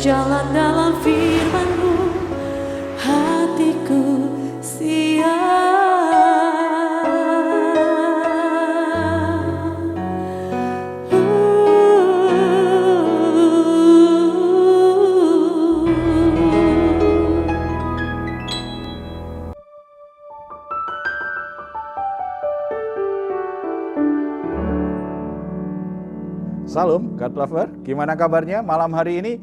berjalan dalam firman-Mu, hatiku siap. Salam, God Lover. Gimana kabarnya malam hari ini?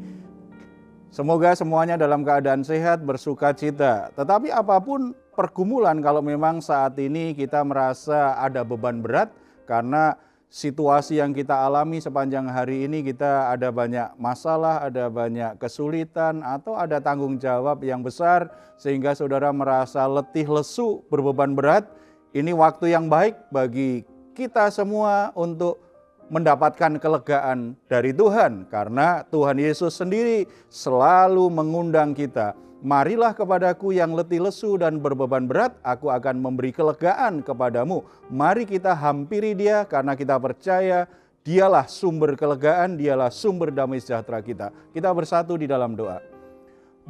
Semoga semuanya dalam keadaan sehat, bersuka cita. Tetapi apapun pergumulan, kalau memang saat ini kita merasa ada beban berat karena situasi yang kita alami sepanjang hari ini, kita ada banyak masalah, ada banyak kesulitan, atau ada tanggung jawab yang besar sehingga saudara merasa letih, lesu, berbeban berat. Ini waktu yang baik bagi kita semua untuk mendapatkan kelegaan dari Tuhan, karena Tuhan Yesus sendiri selalu mengundang kita. Marilah kepadaku yang letih lesu dan berbeban berat, aku akan memberi kelegaan kepadamu. Mari kita hampiri Dia karena kita percaya Dialah sumber kelegaan, Dialah sumber damai sejahtera kita. Kita bersatu di dalam doa.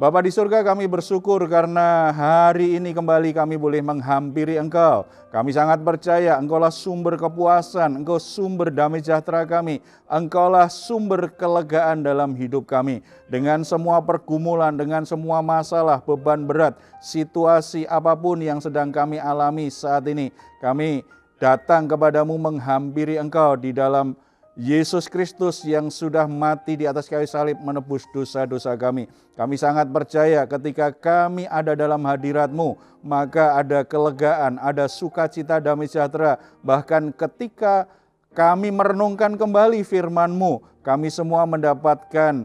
Bapa di surga, kami bersyukur karena hari ini kembali kami boleh menghampiri Engkau. Kami sangat percaya Engkaulah sumber kepuasan, Engkau sumber damai sejahtera kami. Engkaulah sumber kelegaan dalam hidup kami. Dengan semua pergumulan, dengan semua masalah, beban berat, situasi apapun yang sedang kami alami saat ini, kami datang kepadamu menghampiri Engkau di dalam Yesus Kristus yang sudah mati di atas kayu salib menebus dosa-dosa kami. Kami sangat percaya ketika kami ada dalam hadirat-Mu, maka ada kelegaan, ada sukacita damai sejahtera. Bahkan ketika kami merenungkan kembali firman-Mu, kami semua mendapatkan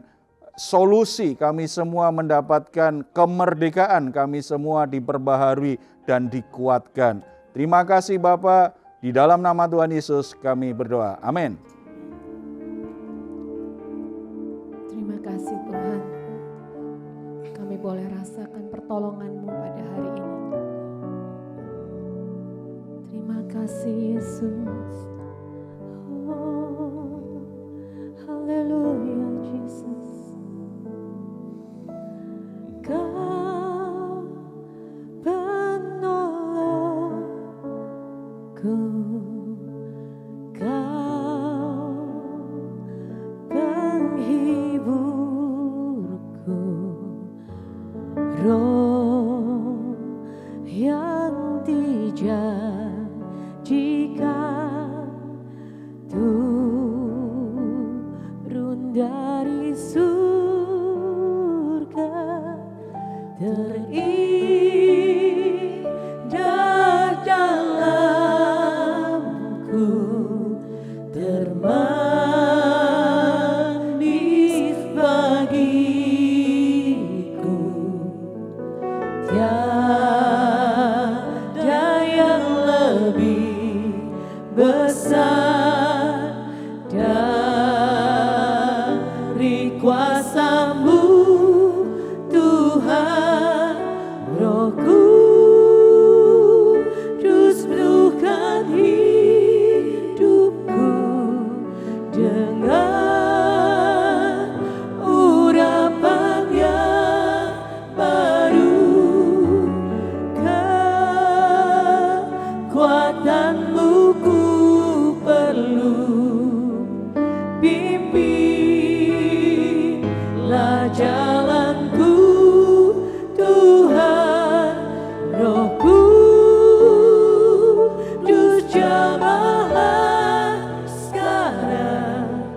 solusi, kami semua mendapatkan kemerdekaan, kami semua diperbaharui dan dikuatkan. Terima kasih Bapa, di dalam nama Tuhan Yesus kami berdoa. Amin. Terima kasih Tuhan, kami boleh rasakan pertolongan-Mu pada hari ini. Terima kasih Yesus. Oh, haleluya Jesus. Kau penolongku, Kau penghiburku, Roh yang dijanjikan turun dari surga, terindah dalamku, termanis bagiku. Tiada yang lebih besar dari kuasa-Mu, Tuhan. Roh Kudus penuhkan hidupku dengan urapan yang baru. Kekuatan-Mu ku perlu, pimpinlah jalanku, Tuhan. Roh Kudus jamahlah sekarang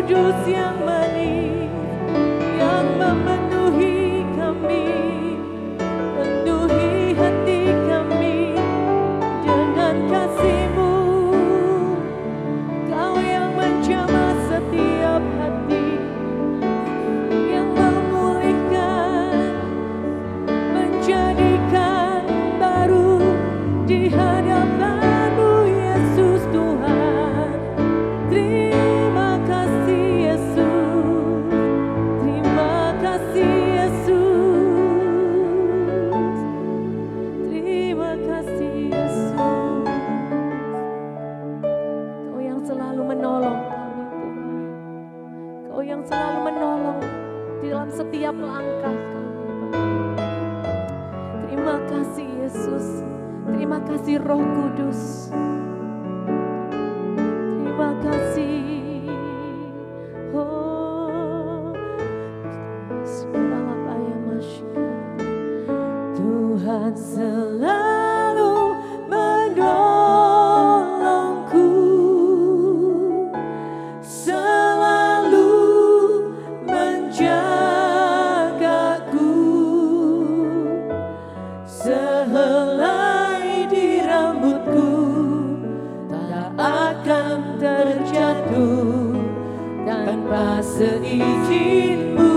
Kudus yang manis yang memenuhi kami, penuhi hati kami dengan kasih-Mu. Kau yang menjamah setiap hati, yang memulihkan, menjadikan baru di hadapan-Mu, Yesus Tuhan. Terima kasih Yesus, terima kasih Yesus, terima kasih Yesus. Kau yang selalu menolong kami Tuhan, Kau yang selalu menolong di dalam setiap langkah kami Bapa. Terima kasih Yesus, terima kasih Roh Kudus, terima kasih. Oh, Tuhan selalu menolongku, selalu menjagaku, sehelai di rambutku tak akan terjatuh tanpa seizin-Mu.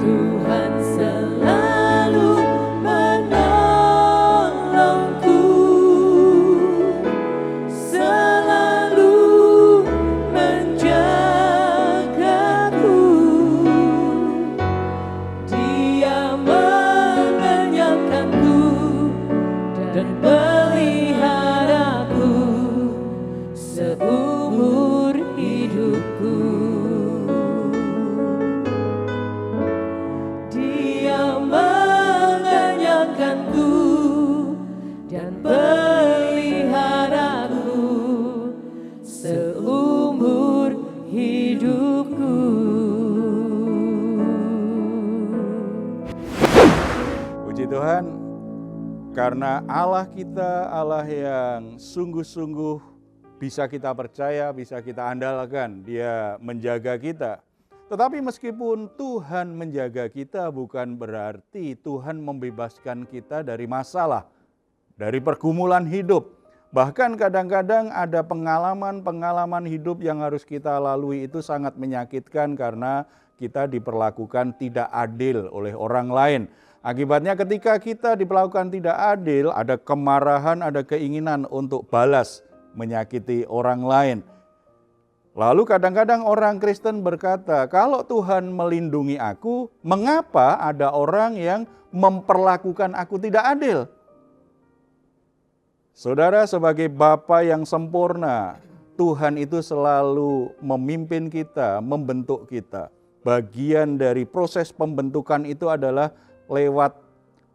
Tuhan selalu menolongku, selalu menjagaku. Dia mengenyangkanku dan peliharaku seumur hidupku. Dia mengenyangkanku dan peliharaku seumur hidupku. Puji Tuhan, karena Allah kita Allah yang sungguh-sungguh bisa kita percaya, bisa kita andalkan. Dia menjaga kita. Tetapi meskipun Tuhan menjaga kita, bukan berarti Tuhan membebaskan kita dari masalah, dari pergumulan hidup. Bahkan kadang-kadang ada pengalaman-pengalaman hidup yang harus kita lalui, itu sangat menyakitkan karena kita diperlakukan tidak adil oleh orang lain. Akibatnya ketika kita diperlakukan tidak adil, ada kemarahan, ada keinginan untuk balas, menyakiti orang lain. Lalu kadang-kadang orang Kristen berkata, kalau Tuhan melindungi aku, mengapa ada orang yang memperlakukan aku tidak adil? Saudara, sebagai Bapa yang sempurna, Tuhan itu selalu memimpin kita, membentuk kita. Bagian dari proses pembentukan itu adalah lewat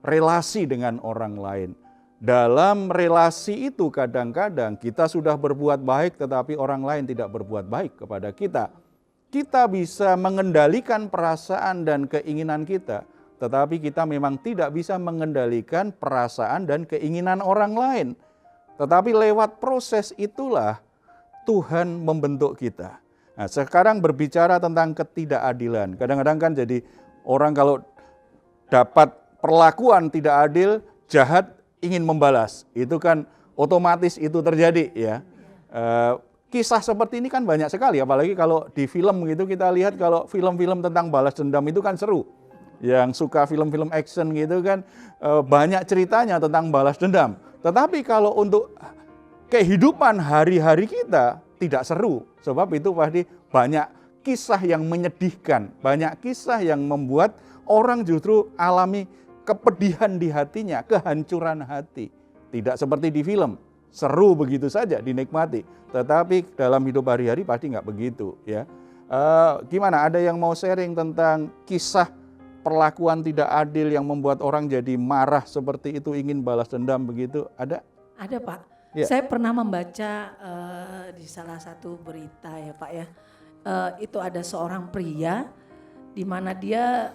relasi dengan orang lain. Dalam relasi itu kadang-kadang kita sudah berbuat baik tetapi orang lain tidak berbuat baik kepada kita. Kita bisa mengendalikan perasaan dan keinginan kita, tetapi kita memang tidak bisa mengendalikan perasaan dan keinginan orang lain. Tetapi lewat proses itulah Tuhan membentuk kita. Nah, sekarang berbicara tentang ketidakadilan. Kadang-kadang kan jadi orang kalau dapat perlakuan tidak adil, jahat, ingin membalas, itu kan otomatis itu terjadi ya. Kisah seperti ini kan banyak sekali, apalagi kalau di film gitu kita lihat, kalau film-film tentang balas dendam itu kan seru. Yang suka film-film action gitu kan banyak ceritanya tentang balas dendam. Tetapi kalau untuk kehidupan hari-hari kita tidak seru, sebab itu pasti banyak kisah yang menyedihkan, banyak kisah yang membuat orang justru alami kepedihan di hatinya, kehancuran hati. Tidak seperti di film, seru begitu saja dinikmati. Tetapi dalam hidup hari-hari pasti nggak begitu ya. Gimana, ada yang mau sharing tentang kisah perlakuan tidak adil yang membuat orang jadi marah seperti itu, ingin balas dendam begitu? Ada? Ada Pak, Ya. saya pernah membaca di salah satu berita ya Pak ya. Itu ada seorang pria di mana dia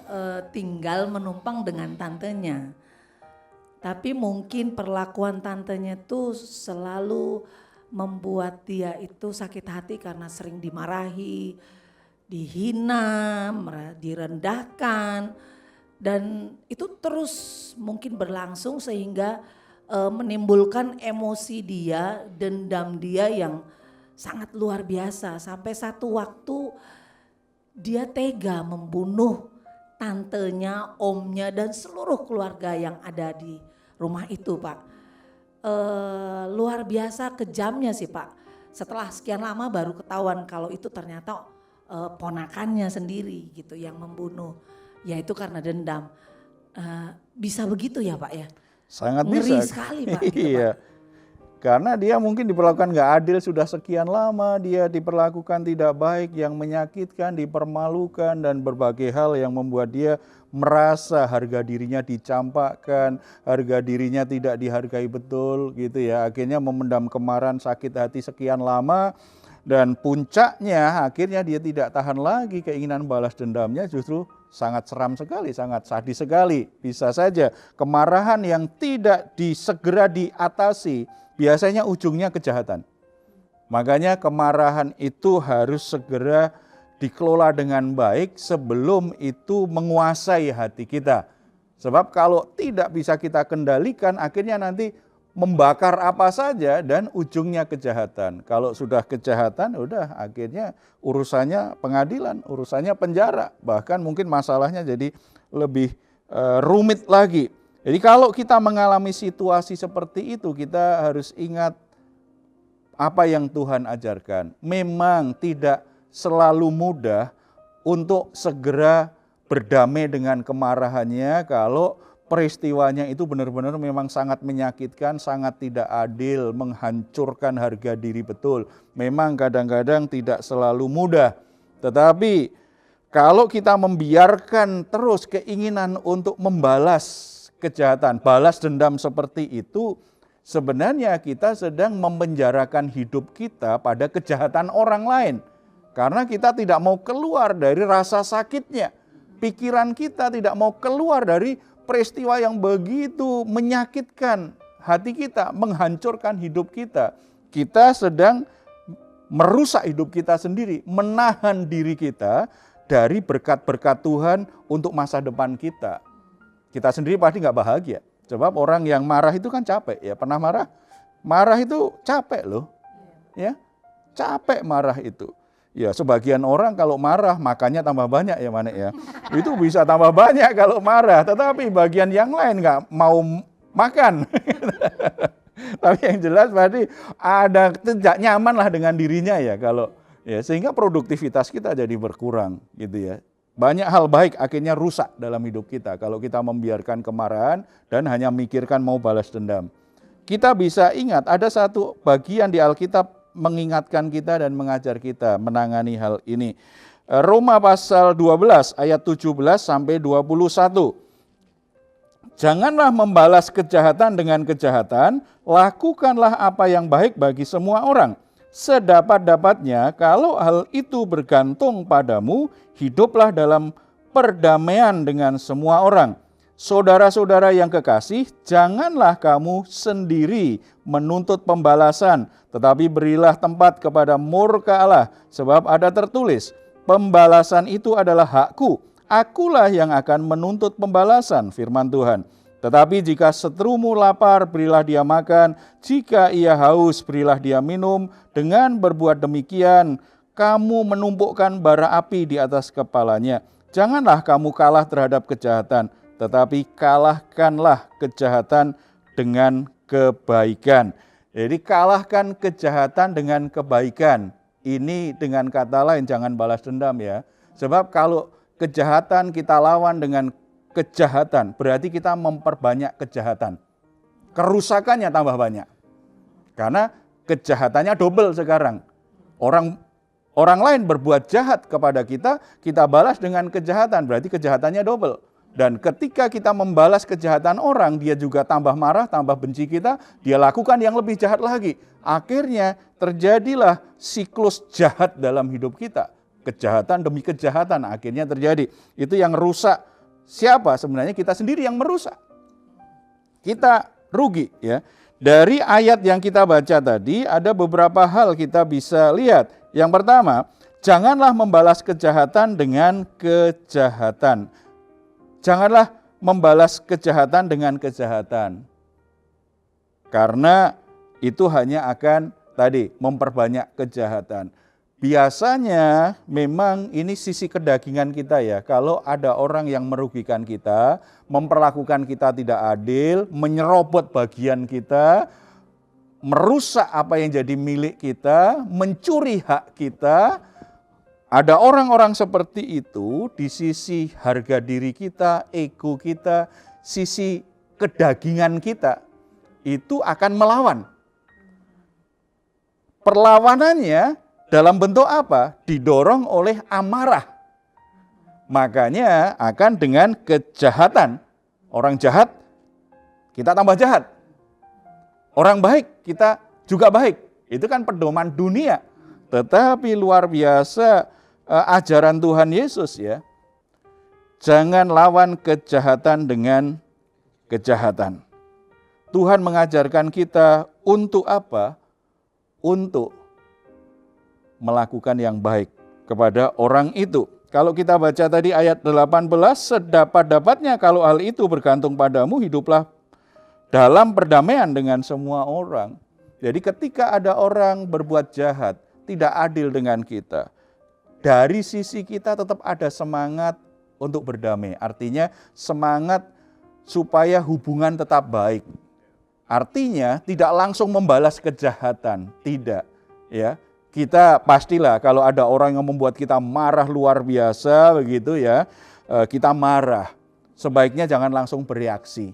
tinggal menumpang dengan tantenya. Tapi mungkin perlakuan tantenya tuh selalu membuat dia itu sakit hati karena sering dimarahi, dihina, direndahkan, dan itu terus mungkin berlangsung sehingga menimbulkan emosi dia, dendam dia yang sangat luar biasa. Sampai satu waktu dia tega membunuh tantenya, omnya, dan seluruh keluarga yang ada di rumah itu, Pak. Luar biasa kejamnya sih, Pak. Setelah sekian lama baru ketahuan kalau itu ternyata ponakannya sendiri gitu yang membunuh. Ya itu karena dendam. Bisa begitu ya, Pak ya? Sangat Ngeri bisa. sekali, Pak. Gitu, Iya. Pak. Karena dia mungkin diperlakukan nggak adil sudah sekian lama, dia diperlakukan tidak baik, yang menyakitkan, dipermalukan, dan berbagai hal yang membuat dia merasa harga dirinya dicampakkan, harga dirinya tidak dihargai betul gitu ya. Akhirnya memendam kemarahan, sakit hati sekian lama, dan puncaknya akhirnya dia tidak tahan lagi, keinginan balas dendamnya justru sangat seram sekali, sangat sadis sekali. Bisa saja kemarahan yang tidak segera diatasi biasanya ujungnya kejahatan. Makanya kemarahan itu harus segera dikelola dengan baik sebelum itu menguasai hati kita. Sebab kalau tidak bisa kita kendalikan, akhirnya nanti membakar apa saja dan ujungnya kejahatan. Kalau sudah kejahatan, udah akhirnya urusannya pengadilan, urusannya penjara. Bahkan mungkin masalahnya jadi lebih rumit lagi. Jadi kalau kita mengalami situasi seperti itu, kita harus ingat apa yang Tuhan ajarkan. Memang tidak selalu mudah untuk segera berdamai dengan kemarahannya kalau peristiwanya itu benar-benar memang sangat menyakitkan, sangat tidak adil, menghancurkan harga diri betul. Memang kadang-kadang tidak selalu mudah. Tetapi kalau kita membiarkan terus keinginan untuk membalas kejahatan, balas dendam seperti itu, sebenarnya kita sedang memenjarakan hidup kita pada kejahatan orang lain. Karena kita tidak mau keluar dari rasa sakitnya. Pikiran kita tidak mau keluar dari peristiwa yang begitu menyakitkan hati kita, menghancurkan hidup kita. Kita sedang merusak hidup kita sendiri, menahan diri kita dari berkat-berkat Tuhan untuk masa depan kita. Kita sendiri pasti nggak bahagia. Sebab orang yang marah itu kan capek ya. Pernah marah? Marah itu capek loh. Ya, capek marah itu. Ya, sebagian orang kalau marah makannya tambah banyak ya Manek ya. Itu bisa tambah banyak kalau marah. Tetapi bagian yang lain nggak mau makan. Tapi yang jelas berarti ada tidak nyaman lah dengan dirinya ya kalau ya, sehingga produktivitas kita jadi berkurang gitu ya. Banyak hal baik akhirnya rusak dalam hidup kita kalau kita membiarkan kemarahan dan hanya mikirkan mau balas dendam. Kita bisa ingat ada satu bagian di Alkitab mengingatkan kita dan mengajar kita menangani hal ini. Roma pasal 12 ayat 17 sampai 21. Janganlah membalas kejahatan dengan kejahatan, lakukanlah apa yang baik bagi semua orang. Sedapat-dapatnya kalau hal itu bergantung padamu, hiduplah dalam perdamaian dengan semua orang. Saudara-saudara yang kekasih, janganlah kamu sendiri menuntut pembalasan, tetapi berilah tempat kepada murka Allah, sebab ada tertulis, pembalasan itu adalah hakku, akulah yang akan menuntut pembalasan, firman Tuhan. Tetapi jika seterumu lapar, berilah dia makan. Jika ia haus, berilah dia minum. Dengan berbuat demikian, kamu menumpukkan bara api di atas kepalanya. Janganlah kamu kalah terhadap kejahatan, tetapi kalahkanlah kejahatan dengan kebaikan. Jadi kalahkan kejahatan dengan kebaikan. Ini dengan kata lain jangan balas dendam ya. Sebab kalau kejahatan kita lawan dengan kejahatan, berarti kita memperbanyak kejahatan. Kerusakannya tambah banyak. Karena kejahatannya double sekarang. Orang lain berbuat jahat kepada kita, kita balas dengan kejahatan, berarti kejahatannya double. Dan ketika kita membalas kejahatan orang, dia juga tambah marah, tambah benci kita, dia lakukan yang lebih jahat lagi. Akhirnya terjadilah siklus jahat dalam hidup kita. Kejahatan demi kejahatan akhirnya terjadi. Itu yang rusak. Siapa? Sebenarnya kita sendiri yang merusak. Kita rugi ya. Dari ayat yang kita baca tadi ada beberapa hal kita bisa lihat. Yang pertama, janganlah membalas kejahatan dengan kejahatan. Janganlah membalas kejahatan dengan kejahatan. Karena itu hanya akan tadi memperbanyak kejahatan. Biasanya memang ini sisi kedagingan kita ya. Kalau ada orang yang merugikan kita, memperlakukan kita tidak adil, menyerobot bagian kita, merusak apa yang jadi milik kita, mencuri hak kita. Ada orang-orang seperti itu di sisi harga diri kita, ego kita, sisi kedagingan kita, itu akan melawan. Perlawanannya dalam bentuk apa? Didorong oleh amarah. Makanya akan dengan kejahatan. Orang jahat, kita tambah jahat. Orang baik, kita juga baik. Itu kan pedoman dunia. Tetapi luar biasa ajaran Tuhan Yesus ya. Jangan lawan kejahatan dengan kejahatan. Tuhan mengajarkan kita untuk apa? Untuk melakukan yang baik kepada orang itu. Kalau kita baca tadi ayat 18, sedapat-dapatnya kalau hal itu bergantung padamu, hiduplah dalam perdamaian dengan semua orang. Jadi ketika ada orang berbuat jahat, tidak adil dengan kita, dari sisi kita tetap ada semangat untuk berdamai. Artinya semangat supaya hubungan tetap baik. Artinya tidak langsung membalas kejahatan, tidak ya. Kita pastilah kalau ada orang yang membuat kita marah luar biasa begitu ya, kita marah. Sebaiknya jangan langsung bereaksi.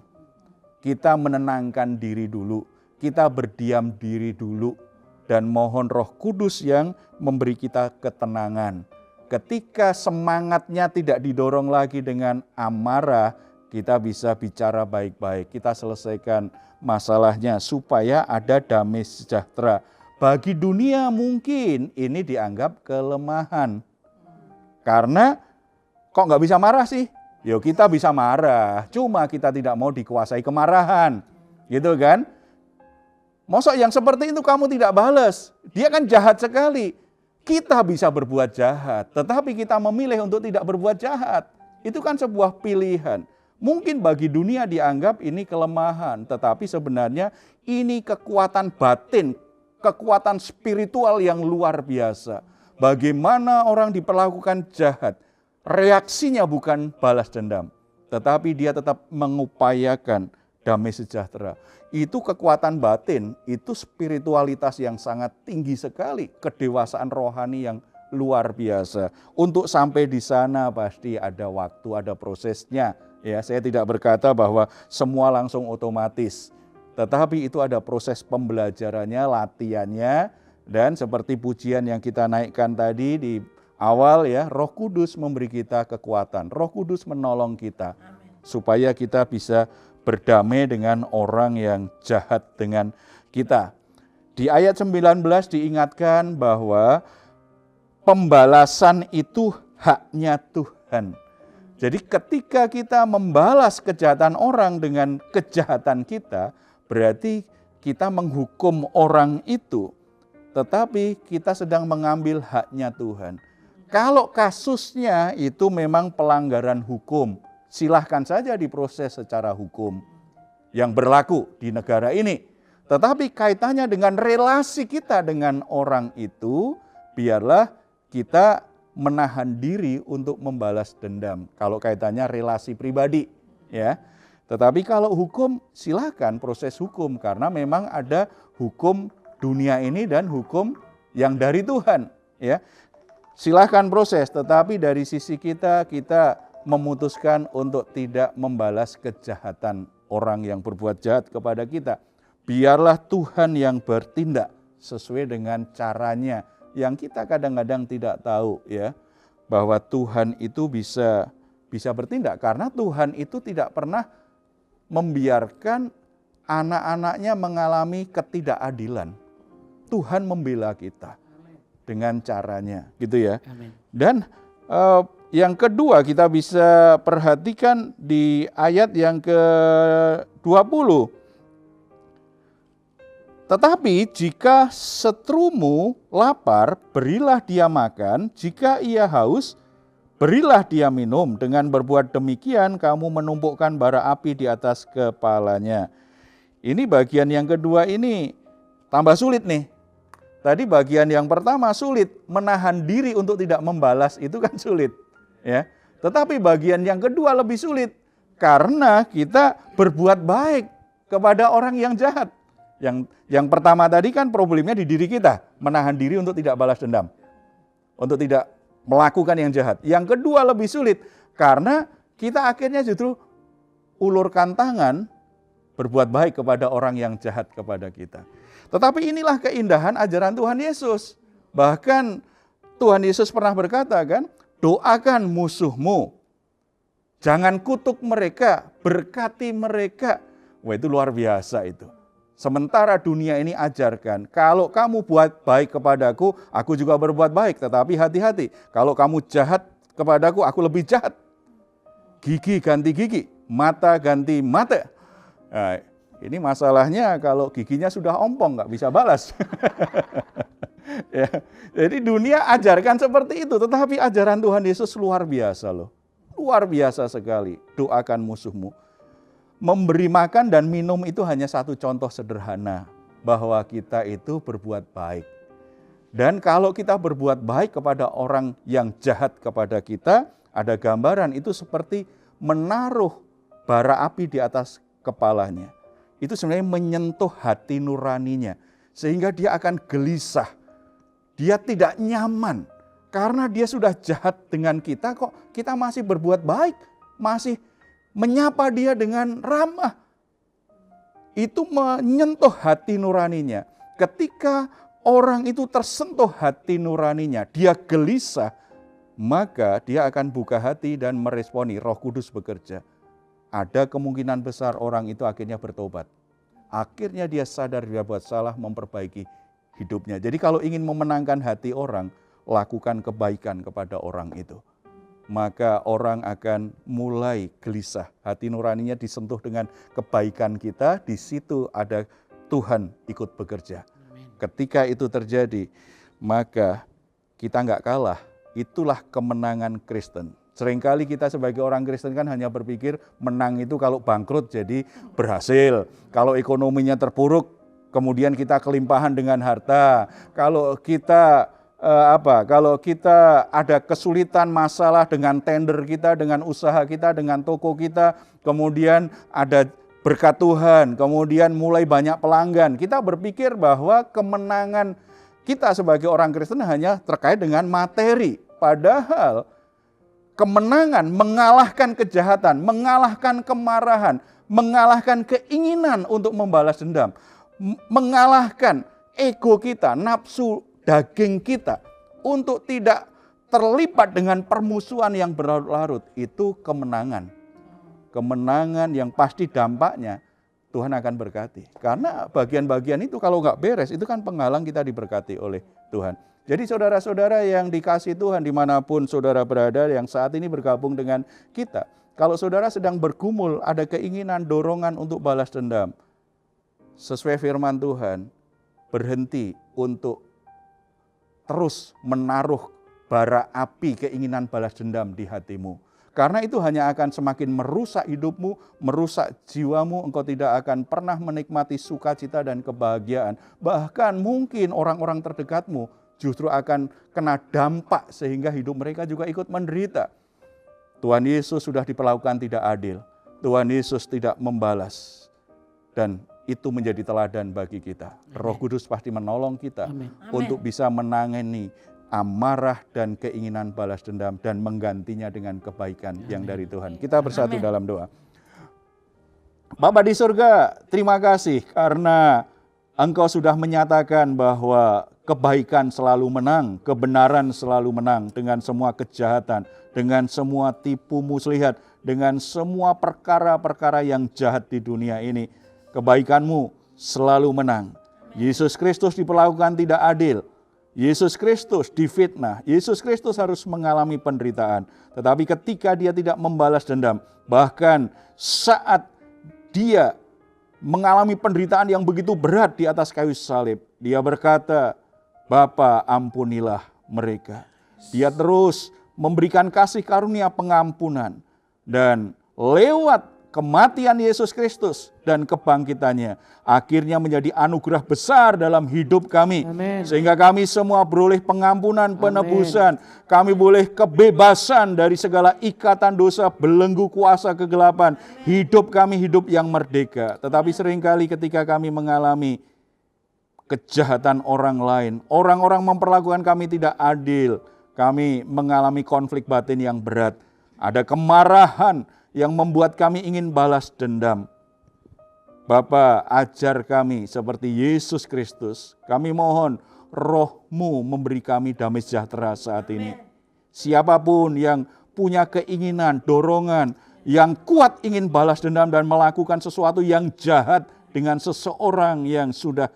Kita menenangkan diri dulu, kita berdiam diri dulu dan mohon Roh Kudus yang memberi kita ketenangan. Ketika semangatnya tidak didorong lagi dengan amarah, kita bisa bicara baik-baik, kita selesaikan masalahnya supaya ada damai sejahtera. Bagi dunia mungkin ini dianggap kelemahan. Karena kok nggak bisa marah sih? Ya kita bisa marah, cuma kita tidak mau dikuasai kemarahan. Gitu kan? Masa yang seperti itu kamu tidak balas? Dia kan jahat sekali. Kita bisa berbuat jahat, tetapi kita memilih untuk tidak berbuat jahat. Itu kan sebuah pilihan. Mungkin bagi dunia dianggap ini kelemahan, tetapi sebenarnya ini kekuatan batin, kekuatan spiritual yang luar biasa. Bagaimana orang diperlakukan jahat, reaksinya bukan balas dendam, tetapi dia tetap mengupayakan damai sejahtera. Itu kekuatan batin, itu spiritualitas yang sangat tinggi sekali, kedewasaan rohani yang luar biasa. Untuk sampai di sana pasti ada waktu, ada prosesnya. Ya, saya tidak berkata bahwa semua langsung otomatis. Tetapi itu ada proses pembelajarannya, latihannya, dan seperti pujian yang kita naikkan tadi di awal ya, Roh Kudus memberi kita kekuatan, Roh Kudus menolong kita. Supaya kita bisa berdamai dengan orang yang jahat dengan kita. Di ayat 19 diingatkan bahwa pembalasan itu haknya Tuhan. Jadi ketika kita membalas kejahatan orang dengan kejahatan kita, berarti kita menghukum orang itu, tetapi kita sedang mengambil haknya Tuhan. Kalau kasusnya itu memang pelanggaran hukum, silahkan saja diproses secara hukum yang berlaku di negara ini. Tetapi kaitannya dengan relasi kita dengan orang itu, biarlah kita menahan diri untuk membalas dendam. Kalau kaitannya relasi pribadi, ya. Tetapi kalau hukum, silakan proses hukum, karena memang ada hukum dunia ini dan hukum yang dari Tuhan. Ya, silakan proses, tetapi dari sisi kita memutuskan untuk tidak membalas kejahatan orang yang berbuat jahat kepada kita. Biarlah Tuhan yang bertindak sesuai dengan caranya, yang kita kadang-kadang tidak tahu ya, bahwa Tuhan itu bisa bertindak, karena Tuhan itu tidak pernah membiarkan anak-anaknya mengalami ketidakadilan. Tuhan membela kita dengan caranya, gitu ya. Amin. Dan yang kedua kita bisa perhatikan di ayat yang ke-20. Tetapi jika seterumu lapar, berilah dia makan, jika ia haus, berilah dia minum. Dengan berbuat demikian, kamu menumpukkan bara api di atas kepalanya. Ini bagian yang kedua ini tambah sulit nih. Tadi bagian yang pertama sulit, menahan diri untuk tidak membalas itu kan sulit. Ya. Tetapi bagian yang kedua lebih sulit, karena kita berbuat baik kepada orang yang jahat. Yang pertama tadi kan problemnya di diri kita, menahan diri untuk tidak balas dendam, untuk tidak melakukan yang jahat. Yang kedua lebih sulit, karena kita akhirnya justru ulurkan tangan, berbuat baik kepada orang yang jahat kepada kita. Tetapi inilah keindahan ajaran Tuhan Yesus. Bahkan Tuhan Yesus pernah berkata kan, doakan musuhmu, jangan kutuk mereka, berkati mereka. Wah, itu luar biasa itu. Sementara dunia ini ajarkan, kalau kamu buat baik kepadaku, aku juga berbuat baik. Tetapi hati-hati, kalau kamu jahat kepadaku, aku lebih jahat. Gigi ganti gigi, mata ganti mata. Nah, ini masalahnya kalau giginya sudah ompong, nggak bisa balas. Ya, jadi dunia ajarkan seperti itu, tetapi ajaran Tuhan Yesus luar biasa loh. Luar biasa sekali, doakan musuhmu. Memberi makan dan minum itu hanya satu contoh sederhana bahwa kita itu berbuat baik. Dan kalau kita berbuat baik kepada orang yang jahat kepada kita, ada gambaran itu seperti menaruh bara api di atas kepalanya. Itu sebenarnya menyentuh hati nuraninya, sehingga dia akan gelisah. Dia tidak nyaman karena dia sudah jahat dengan kita, kok kita masih berbuat baik, masih menyapa dia dengan ramah. Itu menyentuh hati nuraninya. Ketika orang itu tersentuh hati nuraninya, dia gelisah, maka dia akan buka hati dan meresponi, Roh Kudus bekerja. Ada kemungkinan besar orang itu akhirnya bertobat. Akhirnya dia sadar dia buat salah, memperbaiki hidupnya. Jadi kalau ingin memenangkan hati orang, lakukan kebaikan kepada orang itu. Maka orang akan mulai gelisah. Hati nuraninya disentuh dengan kebaikan kita, di situ ada Tuhan ikut bekerja. Ketika itu terjadi, maka kita nggak kalah. Itulah kemenangan Kristen. Seringkali kita sebagai orang Kristen kan hanya berpikir menang itu kalau bangkrut jadi berhasil. Kalau ekonominya terpuruk, kemudian kita kelimpahan dengan harta. Kalau kita ada kesulitan masalah dengan tender kita, dengan usaha kita, dengan toko kita, kemudian ada berkat Tuhan, kemudian mulai banyak pelanggan. Kita berpikir bahwa kemenangan kita sebagai orang Kristen hanya terkait dengan materi. Padahal kemenangan mengalahkan kejahatan, mengalahkan kemarahan, mengalahkan keinginan untuk membalas dendam, mengalahkan ego kita, nafsu daging kita untuk tidak terlibat dengan permusuhan yang berlarut-larut. Itu kemenangan. Kemenangan yang pasti dampaknya Tuhan akan berkati. Karena bagian-bagian itu kalau nggak beres, itu kan penghalang kita diberkati oleh Tuhan. Jadi saudara-saudara yang dikasih Tuhan dimanapun saudara berada yang saat ini bergabung dengan kita. Kalau saudara sedang bergumul, ada keinginan, dorongan untuk balas dendam. Sesuai firman Tuhan, berhenti untuk terus menaruh bara api keinginan balas dendam di hatimu. Karena itu hanya akan semakin merusak hidupmu, merusak jiwamu, engkau tidak akan pernah menikmati sukacita dan kebahagiaan. Bahkan mungkin orang-orang terdekatmu justru akan kena dampak sehingga hidup mereka juga ikut menderita. Tuhan Yesus sudah diperlakukan tidak adil. Tuhan Yesus tidak membalas. Dan itu menjadi teladan bagi kita. Roh Kudus pasti menolong kita untuk bisa menangani amarah dan keinginan balas dendam dan menggantinya dengan kebaikan yang dari Tuhan. Kita bersatu dalam doa. Bapa di surga, terima kasih karena Engkau sudah menyatakan bahwa kebaikan selalu menang, kebenaran selalu menang dengan semua kejahatan, dengan semua tipu muslihat, dengan semua perkara-perkara yang jahat di dunia ini. Kebaikan-Mu selalu menang. Yesus Kristus diperlakukan tidak adil. Yesus Kristus difitnah. Yesus Kristus harus mengalami penderitaan. Tetapi ketika dia tidak membalas dendam, bahkan saat dia mengalami penderitaan yang begitu berat di atas kayu salib. Dia berkata, Bapa, ampunilah mereka. Dia terus memberikan kasih karunia pengampunan. Dan lewat kematian Yesus Kristus dan kebangkitannya, akhirnya menjadi anugerah besar dalam hidup kami. Amen. Sehingga kami semua beroleh pengampunan, penebusan. Kami boleh kebebasan dari segala ikatan dosa, belenggu kuasa kegelapan. Hidup kami hidup yang merdeka. Tetapi seringkali ketika kami mengalami kejahatan orang lain, orang-orang memperlakukan kami tidak adil, kami mengalami konflik batin yang berat. Ada kemarahan yang membuat kami ingin balas dendam. Bapa, ajar kami seperti Yesus Kristus. Kami mohon Roh-Mu memberi kami damai sejahtera saat ini. Siapapun yang punya keinginan, dorongan, yang kuat ingin balas dendam dan melakukan sesuatu yang jahat dengan seseorang yang sudah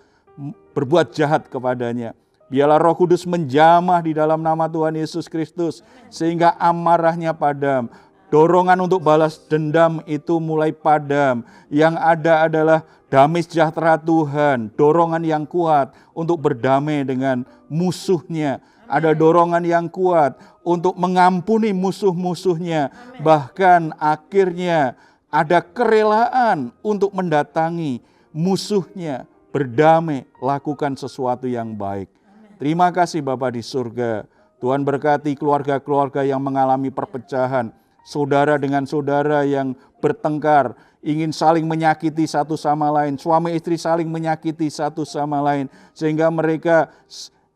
berbuat jahat kepadanya, biarlah Roh Kudus menjamah di dalam nama Tuhan Yesus Kristus, sehingga amarahnya padam. Dorongan untuk balas dendam itu mulai padam. Yang ada adalah damai sejahtera Tuhan. Dorongan yang kuat untuk berdamai dengan musuhnya. Ada dorongan yang kuat untuk mengampuni musuh-musuhnya. Bahkan akhirnya ada kerelaan untuk mendatangi musuhnya. Berdamai, lakukan sesuatu yang baik. Terima kasih Bapa di surga. Tuhan berkati keluarga-keluarga yang mengalami perpecahan. Saudara dengan saudara yang bertengkar, ingin saling menyakiti satu sama lain. Suami istri saling menyakiti satu sama lain. Sehingga mereka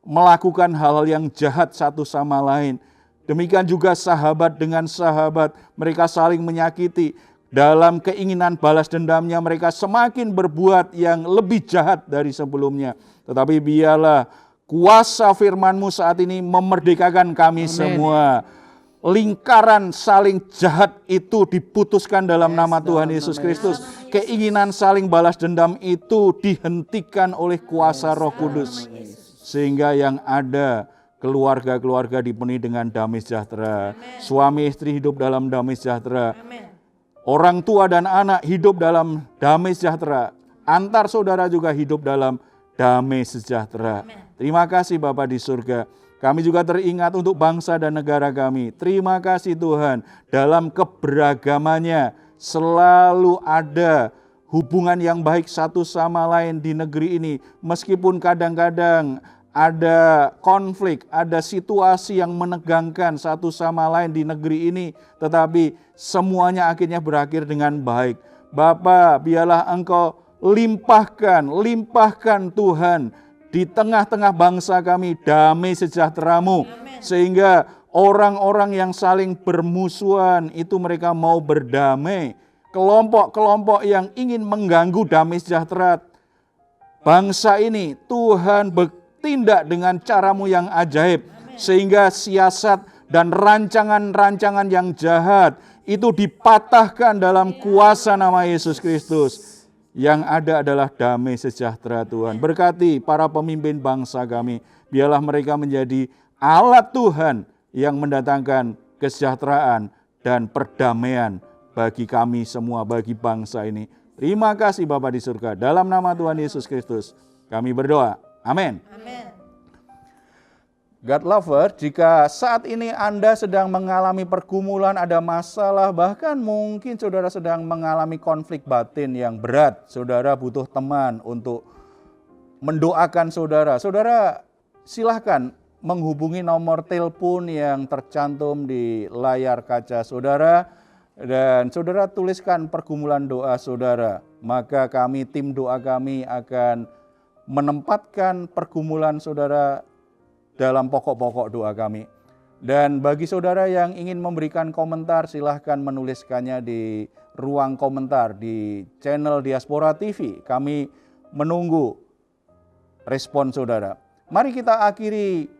melakukan hal-hal yang jahat satu sama lain. Demikian juga sahabat dengan sahabat. Mereka saling menyakiti. Dalam keinginan balas dendamnya mereka semakin berbuat yang lebih jahat dari sebelumnya. Tetapi biarlah kuasa firman-Mu saat ini memerdekakan kami semua. Lingkaran saling jahat itu diputuskan dalam nama Tuhan Yesus Kristus. Keinginan saling balas dendam itu dihentikan oleh kuasa Roh Kudus. Sehingga yang ada keluarga-keluarga dipenuhi dengan damai sejahtera. Suami istri hidup dalam damai sejahtera. Orang tua dan anak hidup dalam damai sejahtera. Antar saudara juga hidup dalam damai sejahtera. Terima kasih Bapa di surga. Kami juga teringat untuk bangsa dan negara kami. Terima kasih Tuhan, dalam keberagamannya selalu ada hubungan yang baik satu sama lain di negeri ini. Meskipun kadang-kadang ada konflik, ada situasi yang menegangkan satu sama lain di negeri ini. Tetapi semuanya akhirnya berakhir dengan baik. Bapa, biarlah Engkau limpahkan Tuhan di tengah-tengah bangsa kami damai sejahtera-Mu. Sehingga orang-orang yang saling bermusuhan itu mereka mau berdamai. Kelompok-kelompok yang ingin mengganggu damai sejahtera bangsa ini, Tuhan bertindak dengan cara-Mu yang ajaib. Sehingga siasat dan rancangan-rancangan yang jahat itu dipatahkan dalam kuasa nama Yesus Kristus. Yang ada adalah damai sejahtera Tuhan. Berkati para pemimpin bangsa kami. Biarlah mereka menjadi alat Tuhan yang mendatangkan kesejahteraan dan perdamaian bagi kami semua, bagi bangsa ini. Terima kasih Bapa di surga. Dalam nama Tuhan Yesus Kristus kami berdoa. Amin. God lover, jika saat ini Anda sedang mengalami pergumulan, ada masalah, bahkan mungkin saudara sedang mengalami konflik batin yang berat, saudara butuh teman untuk mendoakan saudara. Saudara silahkan menghubungi nomor telepon yang tercantum di layar kaca saudara, dan saudara tuliskan pergumulan doa saudara. Maka kami, tim doa kami akan menempatkan pergumulan saudara dalam pokok-pokok doa kami. Dan bagi saudara yang ingin memberikan komentar, silahkan menuliskannya di ruang komentar di channel Diaspora TV. Kami menunggu respon saudara. Mari kita akhiri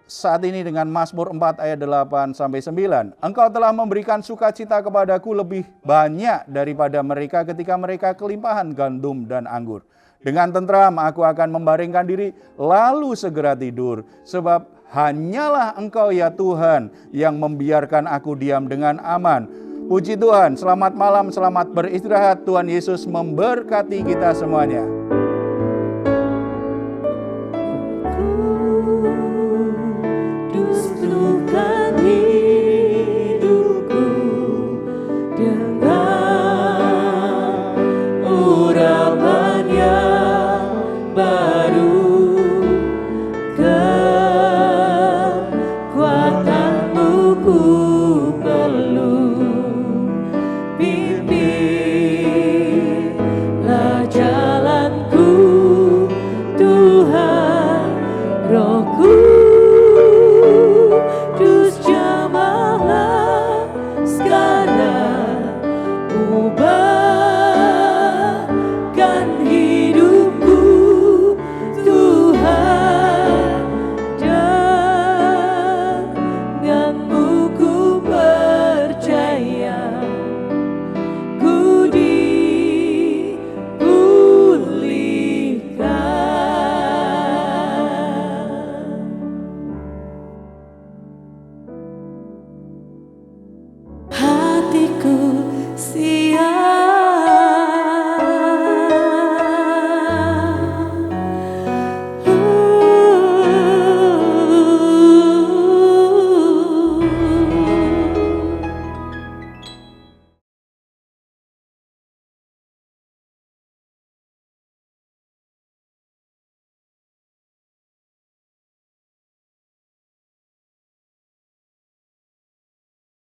saat ini dengan Mazmur 4 ayat 8-9. Engkau telah memberikan sukacita kepadaku lebih banyak daripada mereka ketika mereka kelimpahan gandum dan anggur. Dengan tentram aku akan membaringkan diri, lalu segera tidur. Sebab hanyalah Engkau ya Tuhan yang membiarkan aku diam dengan aman. Puji Tuhan, selamat malam, selamat beristirahat. Tuhan Yesus memberkati kita semuanya. Dustukan hidupku dengan urapan yang baru, kekuatanmu ku perlu, pimpinlah jalanku Tuhan, Rohku